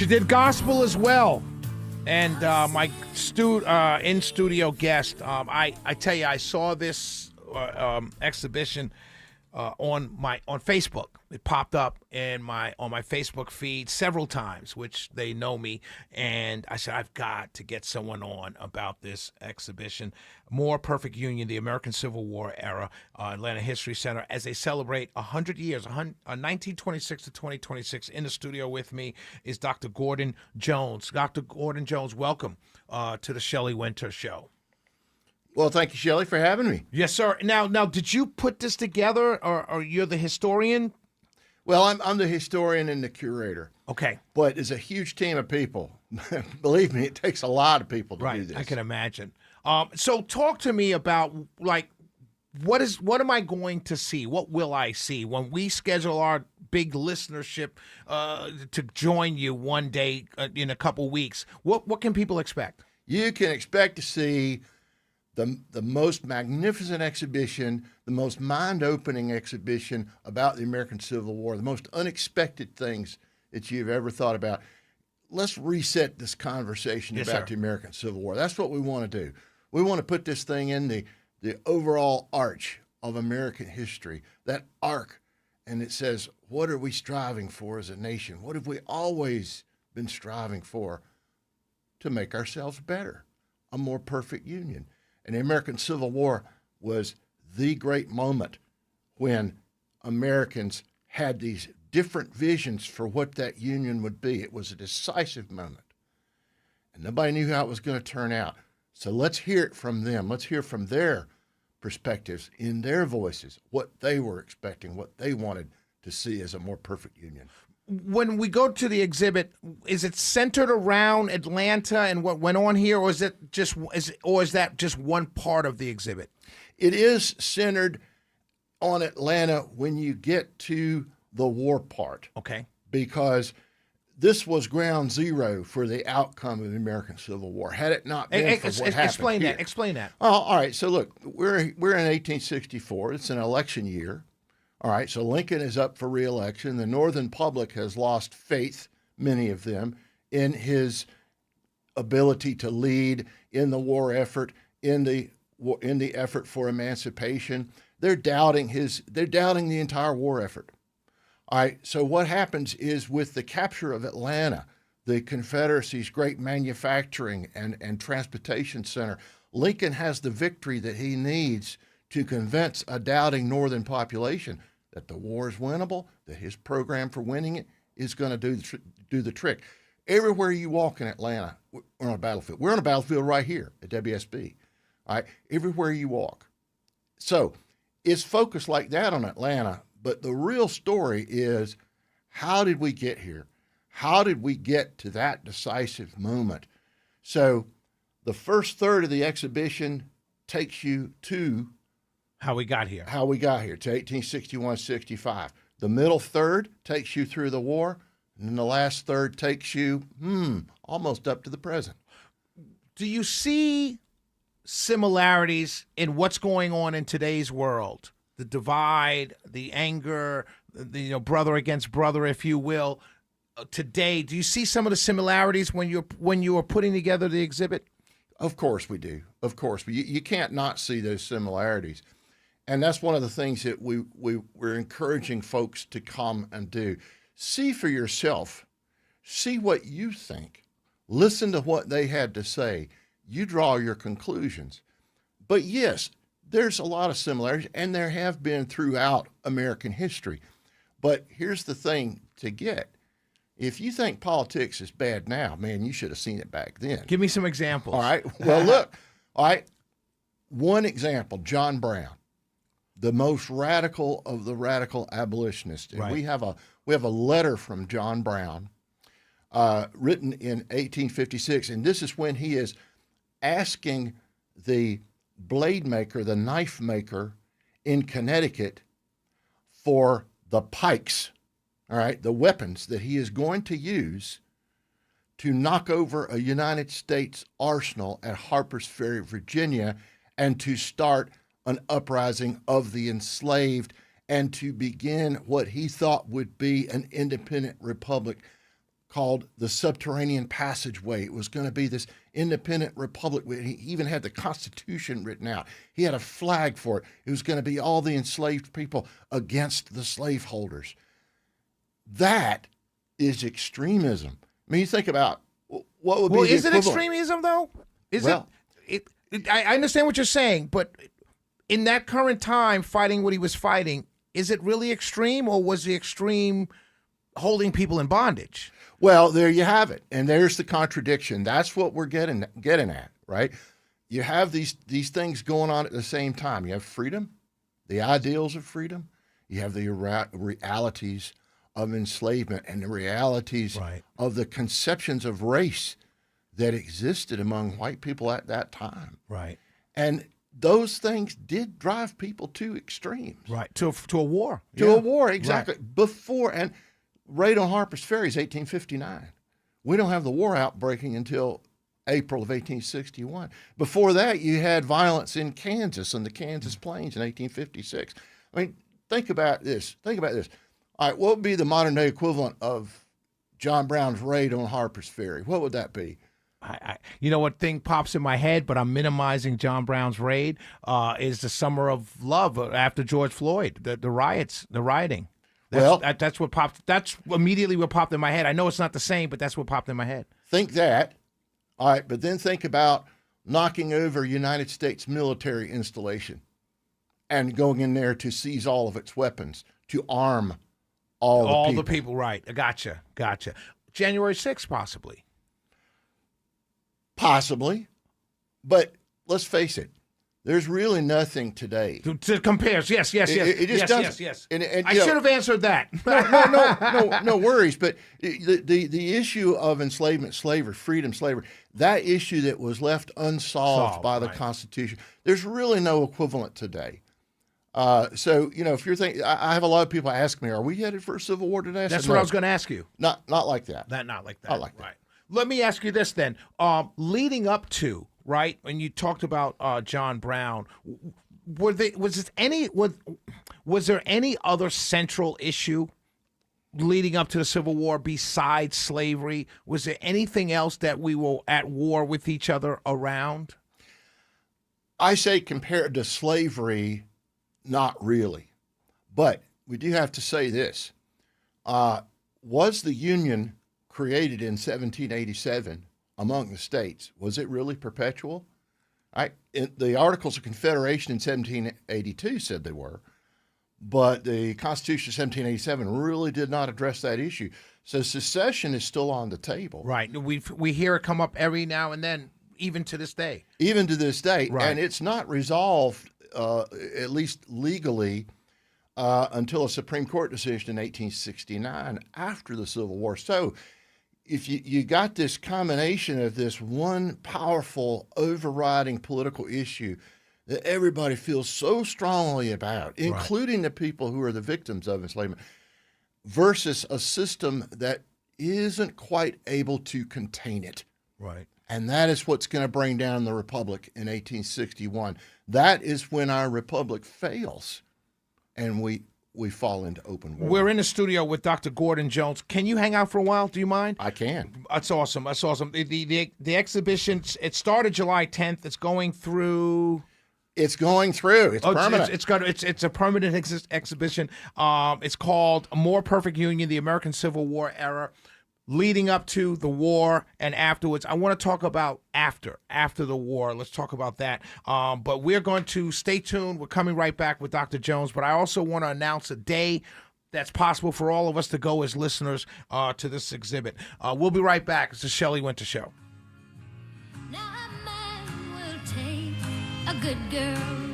She did gospel as well. And my in-studio guest, I tell you, I saw this exhibition on Facebook. It popped up on my Facebook feed several times, which they know me, and I said I've got to get someone on about this exhibition, More Perfect Union: The American Civil War Era, Atlanta History Center, as they celebrate 100 years, 1926 to 2026. In the studio with me is Dr. Gordon Jones. Dr. Gordon Jones, welcome to the Shelley Winter Show. Well, thank you, Shelley, for having me. Yes, sir. Now, did you put this together, or you're the historian? Well, I'm the historian and the curator. Okay. But it's a huge team of people. Believe me, it takes a lot of people to do this. I can imagine. So talk to me about, like, what am I going to see? What will I see when we schedule our big listenership to join you one day in a couple weeks? What can people expect? You can expect to see the most magnificent exhibition, the most mind-opening exhibition about the American Civil War, the most unexpected things that you've ever thought about. Let's reset this conversation about the American Civil War. That's what we want to do. We want to put this thing in the overall arch of American history, that arc, and it says, what are we striving for as a nation? What have we always been striving for? To make ourselves better, a more perfect union. And the American Civil War was the great moment when Americans had these different visions for what that union would be. It was a decisive moment. And nobody knew how it was going to turn out. So let's hear it from them. Let's hear from their perspectives, in their voices, what they were expecting, what they wanted to see as a more perfect union. When we go to the exhibit, is it centered around Atlanta and what went on here, or is that just one part of the exhibit? It is centered on Atlanta when you get to the war part. Okay. Because this was ground zero for the outcome of the American Civil War. Had it not been for what happened here. Explain that. Oh, all right. So look, we're in 1864. It's an election year. All right, so Lincoln is up for re-election. The Northern public has lost faith, many of them, in his ability to lead in the war effort, in the effort for emancipation. They're doubting the entire war effort. All right, so what happens is with the capture of Atlanta, the Confederacy's great manufacturing and transportation center, Lincoln has the victory that he needs to convince a doubting Northern population that the war is winnable, that his program for winning it is going to do the trick. Everywhere you walk in Atlanta, we're on a battlefield. We're on a battlefield right here at WSB. All right, everywhere you walk. So it's focused like that on Atlanta, but the real story is, how did we get here? How did we get to that decisive moment? So the first third of the exhibition takes you to how we got here. To 1861-65. The middle third takes you through the war, and then the last third takes you almost up to the present. Do you see similarities in what's going on in today's world? The divide, the anger, brother against brother, if you will. Today, do you see some of the similarities when you are putting together the exhibit? Of course we do. Of course. You can't not see those similarities. And that's one of the things that we're encouraging folks to come and do. See for yourself. See what you think. Listen to what they had to say. You draw your conclusions. But yes, there's a lot of similarities, and there have been throughout American history. But here's the thing to get. If you think politics is bad now, man, you should have seen it back then. Give me some examples. All right. Well, look. All right. One example, John Brown, the most radical of the radical abolitionists. And right. we have a letter from John Brown written in 1856, and this is when he is asking the blade maker, the knife maker in Connecticut, for the pikes, all right, the weapons that he is going to use to knock over a United States arsenal at Harper's Ferry, Virginia, and to start an uprising of the enslaved and to begin what he thought would be an independent republic called the Subterranean Passageway. It was going to be this independent republic. He even had the Constitution written out. He had a flag for it. It was going to be all the enslaved people against the slaveholders. That is extremism. I mean, you think about what would be the is it equivalent. extremism, though? Well, I understand what you're saying, but in that current time, fighting what he was fighting, is it really extreme, or was the extreme holding people in bondage? Well, there you have it, and there's the contradiction. That's what we're getting at, right? You have these things going on at the same time. You have freedom, the ideals of freedom. You have the realities of enslavement and the realities of the conceptions of race that existed among white people at that time. Right. And those things did drive people to extremes. Right. To a war. To a war, exactly. Right. Before, and raid on Harper's Ferry is 1859. We don't have the war outbreaking until April of 1861. Before that, you had violence in Kansas and the Kansas Plains in 1856. I mean, think about this. All right, what would be the modern day equivalent of John Brown's raid on Harper's Ferry? What would that be? You know what thing pops in my head, but I'm minimizing John Brown's raid, is the Summer of Love after George Floyd, the rioting. That's what popped. That's immediately what popped in my head. I know it's not the same, but that's what popped in my head. Think that. All right, but then think about knocking over United States military installation and going in there to seize all of its weapons, to arm all the people. Right. Gotcha. January 6th, possibly. Possibly. But let's face it. There's really nothing today to compare. Yes. It just doesn't. Yes. And I should have answered that. No worries. But the issue of enslavement, slavery, freedom, slavery, that issue that was left unsolved by the Constitution, there's really no equivalent today. So, if you're thinking, I have a lot of people ask me, are we headed for a civil war today? That's what I was going to ask you. Not like that. Not like that. Not like that. Right. Let me ask you this then. Leading up to, right, when you talked about John Brown, was there any other central issue leading up to the Civil War besides slavery? Was there anything else that we were at war with each other around? I say compared to slavery, not really. But we do have to say this. Was the Union created in 1787 among the states, was it really perpetual? The Articles of Confederation in 1782 said they were, but the Constitution of 1787 really did not address that issue. So secession is still on the table. Right. We hear it come up every now and then, even to this day. Even to this day. Right. And it's not resolved, at least legally, until a Supreme Court decision in 1869 after the Civil War. So if you got this combination of this one powerful overriding political issue that everybody feels so strongly about, including the people who are the victims of enslavement, versus a system that isn't quite able to contain it. Right. And that is what's going to bring down the Republic in 1861. That is when our Republic fails and we fall into open war. We're in the studio with Dr. Gordon Jones. Can you hang out for a while? Do you mind? I can. That's awesome. The exhibition, it started July 10th. It's going through... It's going through. It's permanent. It's a permanent exhibition. It's called A More Perfect Union, the American Civil War Era, leading up to the war and afterwards. I want to talk about after the war. Let's talk about that. But we're going to stay tuned. We're coming right back with Dr. Jones. But I also want to announce a day that's possible for all of us to go as listeners to this exhibit. We'll be right back. It's the Shelley Winter Show. Now a man will take a good girl